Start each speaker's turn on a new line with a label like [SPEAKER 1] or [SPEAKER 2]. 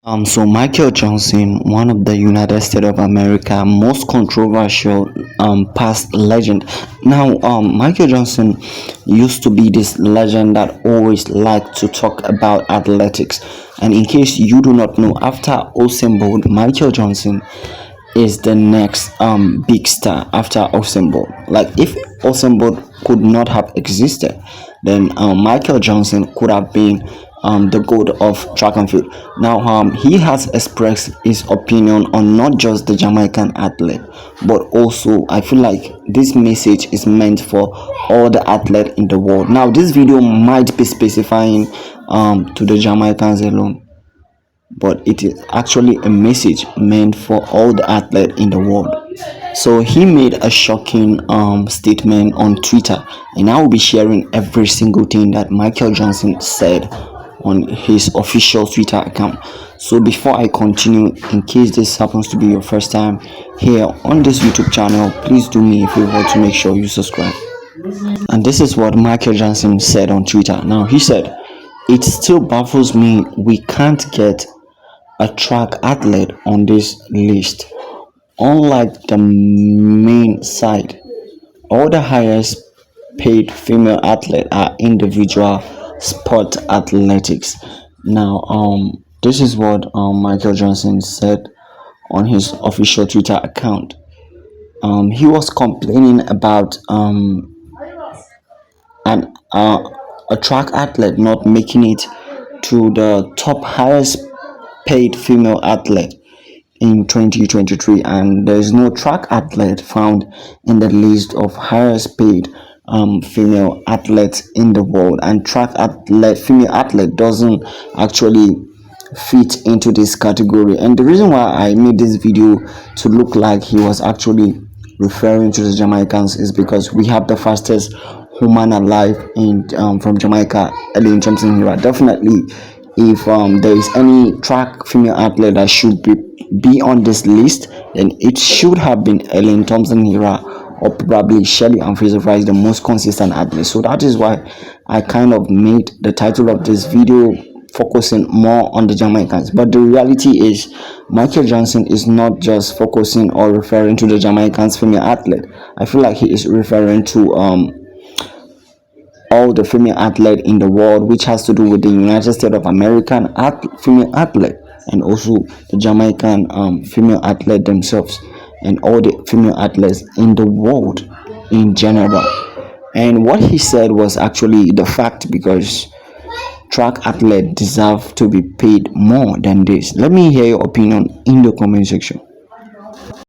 [SPEAKER 1] So Michael Johnson, one of the United States of America most controversial past legend. Now, Michael Johnson used to be this legend that always liked to talk about athletics. And in case you do not know, after Usain Bolt, Michael Johnson is the next big star after Usain Bolt. Like if Usain Bolt could not have existed, then Michael Johnson could have been the goat of track and field. Now he has expressed his opinion on not just the Jamaican athlete, but also I feel like this message is meant for all the athletes in the world. Now this video might be specifying to the Jamaicans alone, but it is actually a message meant for all the athletes in the world. So he made a shocking statement on Twitter, and I will be sharing every single thing that Michael Johnson said on his official Twitter account. So before I continue, in case this happens to be your first time here on this YouTube channel, please do me a favor to make sure you subscribe. And this is what Michael Johnson said on Twitter. Now he said, "It still baffles me we can't get a track athlete on this list. Unlike the main side, all the highest paid female athletes are individual sport athletics." Now, this is what Michael Johnson said on his official Twitter account. He was complaining about an a track athlete not making it to the top highest paid female athlete in 2023, and there's no track athlete found in the list of highest paid female athletes in the world. And track athlete, female athlete, doesn't actually fit into this category. And the reason why I made this video to look like he was actually referring to the Jamaicans is because we have the fastest woman alive in from Jamaica, Elaine Thomson Herah. Definitely, if there is any track female athlete that should be on this list, then it should have been Elaine Thomson Herah, or probably Shelly and Fraser, the most consistent athlete. So that is why I kind of made the title of this video focusing more on the Jamaicans. But the reality is Michael Johnson is not just focusing or referring to the Jamaicans female athlete. I feel like he is referring to all the female athlete in the world, which has to do with the United States of American female athlete, and also the Jamaican female athlete themselves, and all the female athletes in the world in general. And what he said was actually the fact, because track athletes deserve to be paid more than this. Let me hear your opinion in the comment section.